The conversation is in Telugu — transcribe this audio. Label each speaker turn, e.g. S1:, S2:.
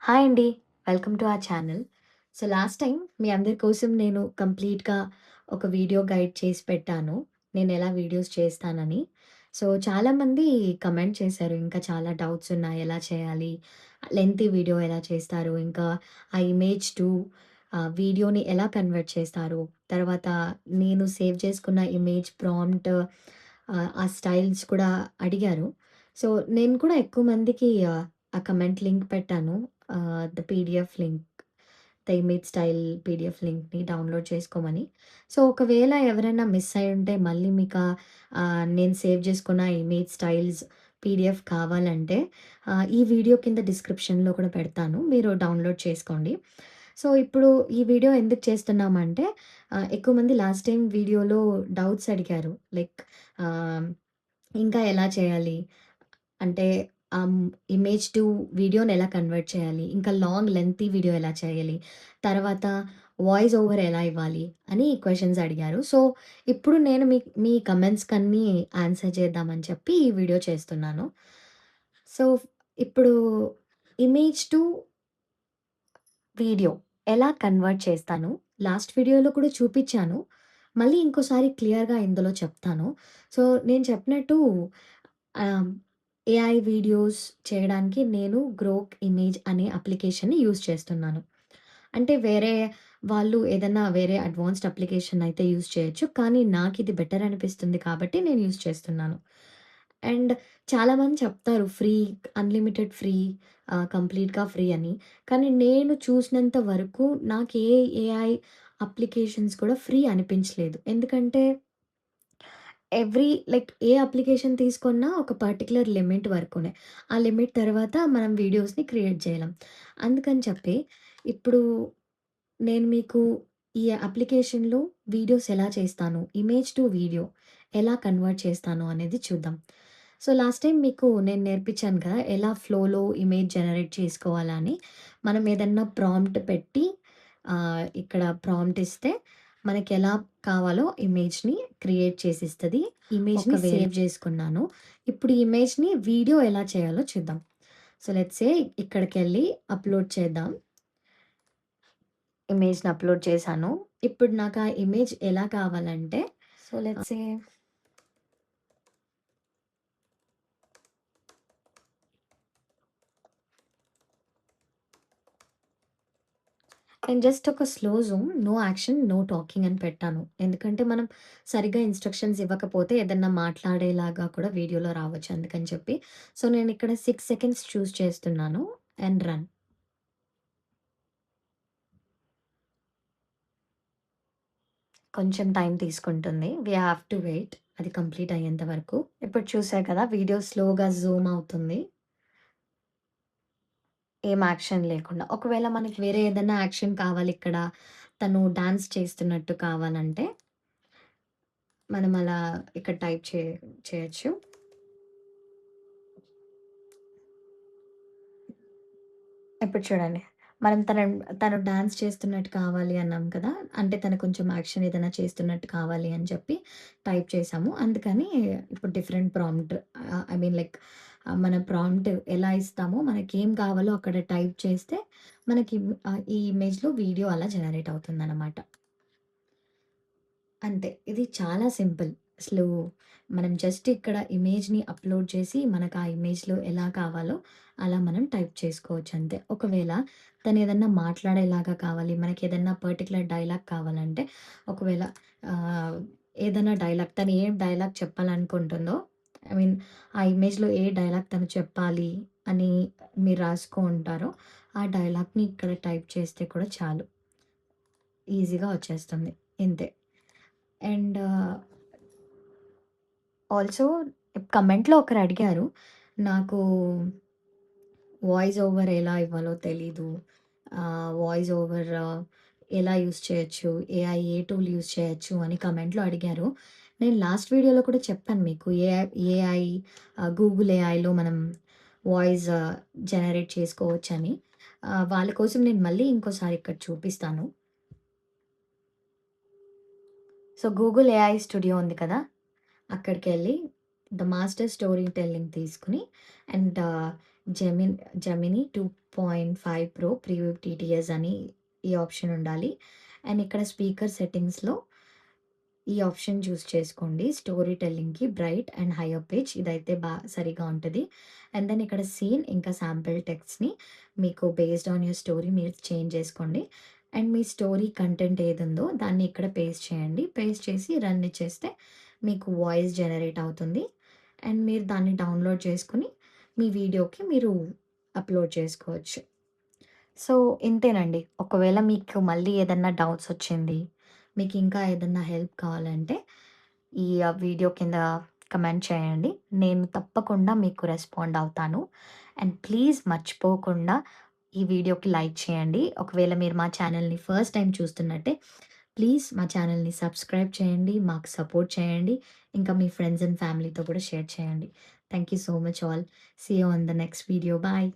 S1: హాయ్ అండి. Welcome to our channel. So, last time మీ అందరి కోసం నేను కంప్లీట్‌గా ఒక వీడియో గైడ్ చేసి పెట్టాను. నేనెలా వీడియోస్ చేస్తానని. సో, చాలామంది కమెంట్ చేశారు. ఇంకా చాలా డౌట్స్ ఉన్నాయి. ఎలా చేయాలి? లెంతీ వీడియో ఎలా చేస్తారు? ఇంకా ఆ ఇమేజ్ టు వీడియోని ఎలా కన్వర్ట్ చేస్తారు? తర్వాత నేను సేవ్ చేసుకున్న ఇమేజ్ ప్రాంప్ట్ ఆ స్టైల్స్ కూడా అడిగారు. సో, నేను కూడా ఎక్కువ మందికి ఆ కమెంట్ లింక్ పెట్టాను. The PDF link, the image style PDF లింక్‌ని డౌన్‌లోడ్ చేసుకోమని. సో, ఒకవేళ ఎవరైనా మిస్ అయ్యుంటే మళ్ళీ మీకా నేను సేవ్ చేసుకున్న ఇమేజ్ స్టైల్స్ పీడీఎఫ్ కావాలంటే ఈ వీడియో కింద డిస్క్రిప్షన్‌లో కూడా పెడతాను. మీరు డౌన్‌లోడ్ చేసుకోండి. సో, ఇప్పుడు ఈ వీడియో ఎందుకు చేస్తున్నామంటే ఎక్కువ మంది లాస్ట్ టైమ్ వీడియోలో డౌట్స్ అడిగారు. లైక్ ఆహ్, ఇంకా ఎలా చేయాలి? అంటే ఇమేజ్ టు వీడియోని ఎలా కన్వర్ట్ చేయాలి? ఇంకా లాంగ్ లెంగ్తీ వీడియో ఎలా చేయాలి? తర్వాత వాయిస్ ఓవర్ ఎలా ఇవ్వాలి? అని క్వెషన్స్ అడిగారు. సో, ఇప్పుడు నేను మీ కమెంట్స్‌కన్నీ ఆన్సర్ చేద్దామని చెప్పి ఈ వీడియో చేస్తున్నాను. సో, ఇప్పుడు ఇమేజ్ టు వీడియో ఎలా కన్వర్ట్ చేస్తాను? లాస్ట్ వీడియోలో కూడా చూపిచ్చాను. మళ్ళీ ఇంకోసారి క్లియర్‌గా ఇందులో చెప్తాను. సో, నేను చెప్పినట్టు ఆహ్, ఏఐ వీడియోస్ చేయడానికి నేను గ్రోక్ ఇమేజ్ అనే అప్లికేషన్‌ని యూజ్ చేస్తున్నాను. అంటే వేరే వాళ్ళు ఏదన్నా వేరే అడ్వాన్స్డ్ అప్లికేషన్ అయితే యూజ్ చేయొచ్చు. కానీ నాకిది బెటర్ అనిపిస్తుంది కాబట్టి నేను యూజ్ చేస్తున్నాను. అండ్ చాలామంది చెప్తారు అన్‌లిమిటెడ్ ఫ్రీ కంప్లీట్‌గా ఫ్రీ అని. కానీ నేను చూసినంత వరకు నాకు ఏఐ అప్లికేషన్స్ కూడా ఫ్రీ అనిపించలేదు. ఎందుకంటే ఏ అప్లికేషన్ తీసుకున్నా ఒక పర్టిక్యులర్ లిమిట్ వరకునే. ఆ లిమిట్ తర్వాత మనం వీడియోస్‌ని క్రియేట్ చేయలేం. అందుకని చెప్పి ఇప్పుడు నేను మీకు ఈ అప్లికేషన్‌లో వీడియోస్ ఎలా చేస్తాను, ఇమేజ్ టు వీడియో ఎలా కన్వర్ట్ చేస్తాను అనేది చూద్దాం. సో, లాస్ట్ టైమ్ మీకు నేను నేర్పించాను కదా! ఎలా ఫ్లోలో ఇమేజ్ జనరేట్ చేసుకోవాలా అని. మనం ఏదన్నా ప్రాంప్ట్ పెట్టి ఇక్కడ ప్రాంప్ట్ ఇస్తే మనకెలా కావాలో ఇమేజ్‌ని క్రియేట్ చేసిస్తది. ఇమేజ్‌ని సేవ్ చేసుకున్నాను. ఇప్పుడు ఈ ఇమేజ్‌ని వీడియో ఎలా చేయాలో చూద్దాం. సో, లెట్స్ సే ఇక్కడికెళ్ళి అప్‌లోడ్ చేద్దాం. ఇమేజ్‌ని అప్‌లోడ్ చేశాను. ఇప్పుడు నాకు ఆ ఇమేజ్ ఎలా కావాలంటే సో, లెట్స్ సే నేను జస్ట్ ఒక slow zoom, no action, no talking అని పెట్టాను. ఎందుకంటే మనం సరిగ్గా ఇన్‌స్ట్రక్షన్స్ ఇవ్వకపోతే ఏదన్నా మాట్లాడేలాగా కూడా వీడియోలో రావచ్చు అందుకని చెప్పి. సో, నేనిక్కడ 6 సెకండ్స్ చూజ్ చేస్తున్నాను అండ్ రన్. కొంచెం టైం తీసుకుంటుంది. వి హావ్ టు వెయిట్ అది కంప్లీట్ అయ్యేంత వరకు. ఇప్పుడు చూసారు కదా! వీడియో స్లోగా జూమ్ అవుతుంది. ఏం యాక్షన్ లేకుండా. ఒకవేళ మనకి వేరే ఏదన్నా యాక్షన్ కావాలిక్కడ, తను డాన్స్ చేస్తున్నట్టు కావాలంటే, మనం అలా ఇక్కడ టైప్ చేయొచ్చు. ఇప్పుడు చూడండి. మనం తను డాన్స్ చేస్తున్నట్టు కావాలి అన్నాం కదా! అంటే తను కొంచెం యాక్షన్ ఏదైనా చేస్తున్నట్టు కావాలి అని చెప్పి టైప్ చేసాము. అందుకని ఇప్పుడు different prompt I mean like మన ప్రాంప్ట్ ఎలా ఇస్తామో మనకేం కావాలో అక్కడ టైప్ చేస్తే మనకి ఈ ఇమేజ్‌లో వీడియో అలా జనరేట్ అవుతుందనమాట. అంతే. ఇది చాలా సింపుల్. అసలు మనం జస్ట్ ఇక్కడ ఇమేజ్‌ని అప్‌లోడ్ చేసి, మనకు ఆ ఇమేజ్‌లో ఎలా కావాలో అలా మనం టైప్ చేసుకోవచ్చు అంతే. ఒకవేళ తనేదన్నా మాట్లాడేలాగా కావాలి, మనకేదన్నా పర్టిక్యులర్ డైలాగ్ కావాలంటే, ఒకవేళ ఆహ్, ఏదన్నా డైలాగ్ తను ఏ డైలాగ్ చెప్పాలనుకుంటుందో, ఐ మీన్ ఆ ఇమేజ్‌లో ఏ డైలాగ్ తను చెప్పాలి అని మీరు రాసుకో ఉంటారో, ఆ డైలాగ్‌ని ఇక్కడ టైప్ చేస్తే కూడా చాలు. ఈజీగా వచ్చేస్తుంది. ఇంతే. అండ్ ఆల్సో కమెంట్‌లో ఒకరడిగారు. నాకు వాయిస్ ఓవర్ ఎలా ఇవ్వాలో తెలీదు. వాయిస్ ఓవర్ ఎలా యూజ్ చేయొచ్చు? ఏ టూల్ యూజ్ చేయొచ్చు? అని కమెంట్‌లో అడిగారు. నేను లాస్ట్ వీడియోలో కూడా చెప్పాను మీకు. ఏఐ గూగుల్ ఏఐలో మనం వాయిస్ జనరేట్ చేసుకోవచ్చని. వాళ్ళ కోసం నేను మళ్ళీ ఇంకోసారి ఇక్కడ చూపిస్తాను. సో, గూగుల్ ఏఐ స్టూడియో ఉంది కదా! అక్కడికెళ్ళి ద మాస్టర్ స్టోరీ టెల్లింగ్ తీసుకొని and Gemini Gemini 2.5 pro preview TTS అని ఈ ఆప్షన్ ఉండాలి. అండ్ ఇక్కడ స్పీకర్ సెట్టింగ్స్‌లో ఈ ఆప్షన్ చూస్ చేసుకోండి. స్టోరీ టెల్లింగ్‌కి బ్రైట్ అండ్ హైయర్ పిచ్ ఇదైతే సరిగా ఉంటది. అండ్ దెన్ ఇక్కడ సీన్ ఇంకా శాంపిల్ టెక్స్ట్‌ని మీకు బేస్డ్ ఆన్ యూర్ స్టోరీ మీరు చేంజ్ చేసుకోండి. అండ్ మీ స్టోరీ కంటెంట్ ఏదుందో దాన్ని ఇక్కడ పేస్ట్ చేయండి. పేస్ట్ చేసి రన్ ఇచ్చేస్తే మీకు వాయిస్ జనరేట్ అవుతుంది. అండ్ మీరు దాన్ని డౌన్‌లోడ్ చేసుకొని మీ వీడియోకి మీరు అప్‌లోడ్ చేసుకోవచ్చు. సో, ఇంతేనండి. ఒకవేళ మీకు మళ్ళీ ఏదన్నా డౌట్స్ వచ్చింది, మీకింకా ఏదన్నా హెల్ప్ కావాలంటే, ఈ వీడియో కింద కమెంట్ చేయండి. నేను తప్పకుండా మీకు రెస్పాండ్ అవుతాను. అండ్ ప్లీజ్ మర్చిపోకుండా ఈ వీడియోకి లైక్ చేయండి. ఒకవేళ మీరు మా ఛానల్‌ని ఫస్ట్ టైమ్ చూస్తున్నట్టే, ప్లీజ్ మా ఛానల్‌ని సబ్స్క్రైబ్ చేయండి. మాకు సపోర్ట్ చేయండి. ఇంకా మీ ఫ్రెండ్స్ అండ్ ఫ్యామిలీతో కూడా షేర్ చేయండి. Thank you so much all. See you on the next video. Bye.